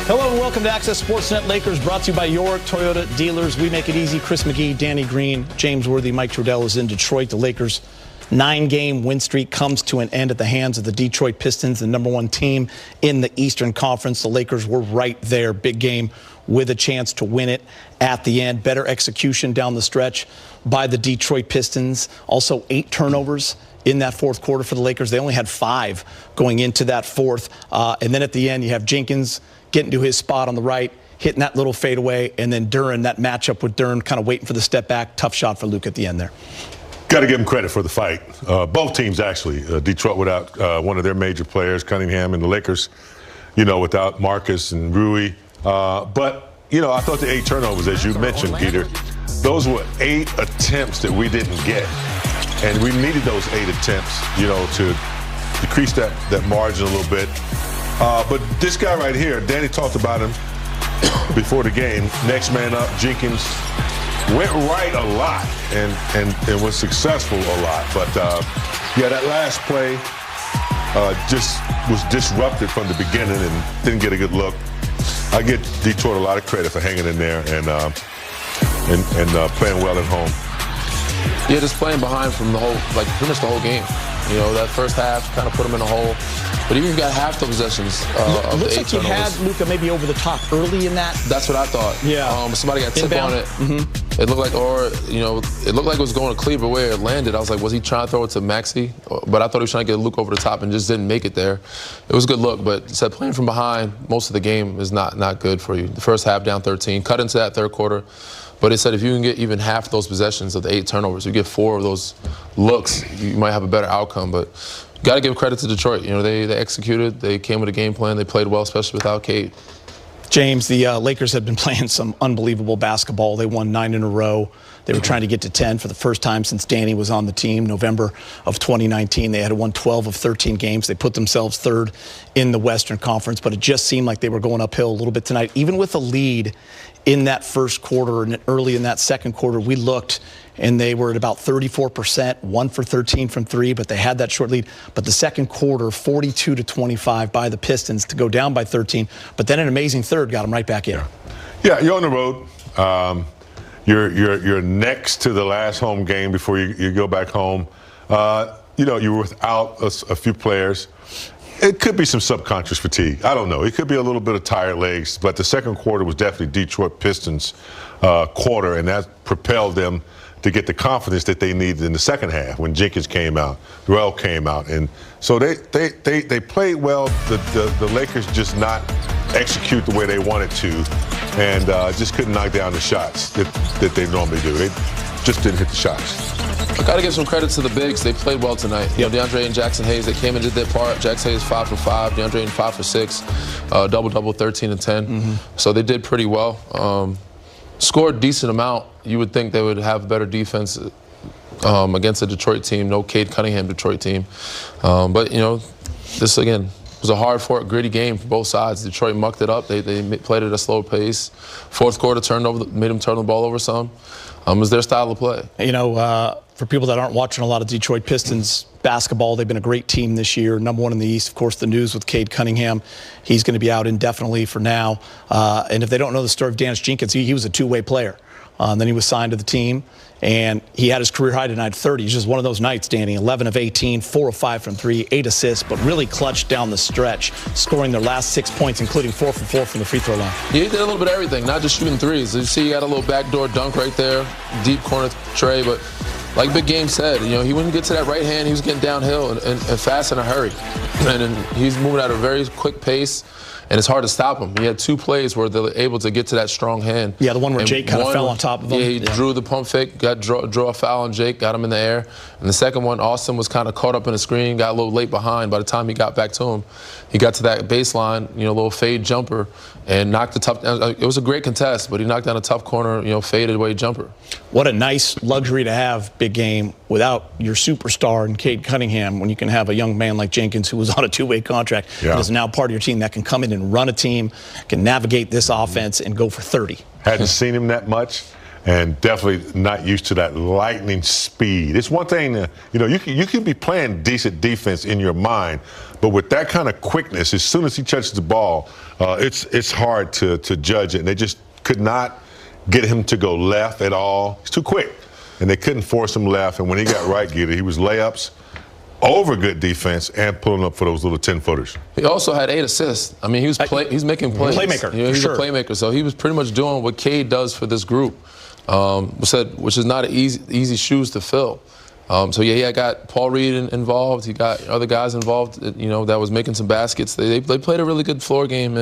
Hello and welcome to Access Sportsnet. Lakers brought to you by your Toyota dealers. We make it easy. Chris McGee, Danny Green, James Worthy, Mike Trudell is in Detroit. The Lakers' 9-game win streak comes to an end at the hands of the Detroit Pistons, the #1 team in the Eastern Conference. The Lakers were right there. Big game with a chance to win it at the end. Better execution down the stretch by the Detroit Pistons. Also 8 turnovers in that fourth quarter for the Lakers. They only had 5 going into that fourth. And then at the end, you have Jenkins getting to his spot on the right, hitting that little fadeaway, and then Duren, that matchup with Duren, kind of waiting for the step back. Tough shot for Luka at the end there. Got to give him credit for the fight. Both teams, actually. Detroit without one of their major players, Cunningham, and the Lakers, without Marcus and Rui. But, I thought the 8 turnovers, as you mentioned, Peter, those were 8 attempts that we didn't get. And we needed those 8 attempts, to decrease that margin a little bit. But this guy right here, Danny talked about him before the game. Next man up, Jenkins, went right a lot and was successful a lot. But, that last play just was disrupted from the beginning and didn't get a good look. I give Detroit a lot of credit for hanging in there and playing well at home. Yeah, just playing behind from the whole, pretty much the whole game. That first half kind of put them in a hole. But even if you got half the possessions of looks the 8 like you turnovers. had Luka maybe over the top early in that. That's what I thought. Yeah. Somebody got tip on it. Mm-hmm. It looked like, it looked like it was going to Cleaver where it landed. I was like, was he trying to throw it to Maxey? But I thought he was trying to get Luka over the top and just didn't make it there. It was a good look, but said playing from behind most of the game is not good for you. The first half down 13, cut into that third quarter. But it said if you can get even half those possessions of the 8 turnovers, you get 4 of those looks, you might have a better outcome. But got to give credit to Detroit. They executed. They came with a game plan. They played well, especially without Cade. James, the Lakers have been playing some unbelievable basketball. They won 9 in a row. They were trying to get to 10 for the first time since Danny was on the team, November of 2019. They had won 12 of 13 games. They put themselves 3rd in the Western Conference, but it just seemed like they were going uphill a little bit tonight. Even with a lead in that first quarter and early in that second quarter, we looked and they were at about 34%, 1 for 13 from 3, but they had that short lead. But the second quarter, 42-25 by the Pistons to go down by 13. But then an amazing third got them right back in. Yeah, you're on the road. You're next to the last home game before you go back home. You were without a few players. It could be some subconscious fatigue. I don't know. It could be a little bit of tired legs. But the second quarter was definitely Detroit Pistons quarter, and that propelled them to get the confidence that they needed in the second half when Jenkins came out, Ruel came out. And so they played well. The Lakers just not execute the way they wanted to and just couldn't knock down the shots that they normally do. They just didn't hit the shots. I got to give some credit to the bigs. They played well tonight. DeAndre and Jackson Hayes, they came and did their part. Jackson Hayes 5 for 5, DeAndre 5 for 6, double-double 13 and 10. Mm-hmm. So they did pretty well. Scored a decent amount. You would think they would have better defense against a Detroit team, no Cade Cunningham Detroit team. But, this, again, was a hard-fought, gritty game for both sides. Detroit mucked it up. They played at a slow pace. Fourth quarter made them turn the ball over some. It was their style of play. For people that aren't watching a lot of Detroit Pistons basketball, they've been a great team this year. #1 in the East, of course, the news with Cade Cunningham. He's going to be out indefinitely for now. And if they don't know the story of Dennis Jenkins, he was a 2-way player. Then he was signed to the team, and he had his career high tonight, 30. It's just one of those nights, Danny. 11 of 18, 4 of 5 from 3, 8 assists, but really clutched down the stretch, scoring their last 6 points, including 4 for 4 from the free throw line. Yeah, he did a little bit of everything, not just shooting threes. You see he got a little backdoor dunk right there, deep corner tray, but like Big Game said, he wouldn't get to that right hand. He was getting downhill and fast in a hurry. And he's moving at a very quick pace, and it's hard to stop him. He had 2 plays where they were able to get to that strong hand. Yeah, the one where Jake kind of fell on top of him. Yeah, he drew the pump fake, drew a foul on Jake, got him in the air. And the second one, Austin was kind of caught up in the screen, got a little late behind. By the time he got back to him, he got to that baseline, a little fade jumper, and knocked the tough. It was a great contest, but he knocked down a tough corner, faded away jumper. What a nice luxury to have, Big Game, without your superstar in Cade Cunningham, when you can have a young man like Jenkins who was on a 2-way contract and is now part of your team that can come in and run a team, can navigate this offense and go for 30. Hadn't seen him that much. and definitely not used to that lightning speed. It's one thing, you can be playing decent defense in your mind, but with that kind of quickness, as soon as he touches the ball, it's hard to judge it. And they just could not get him to go left at all. He's too quick, and they couldn't force him left. And when he got right, he was layups over good defense and pulling up for those little 10-footers. He also had 8 assists. I mean, he's making plays. Playmaker. He's a playmaker. So he was pretty much doing what Cade does for this group, which is not an easy shoes to fill. So yeah, he got Paul Reed involved. He got other guys involved, that was making some baskets. They played a really good floor game.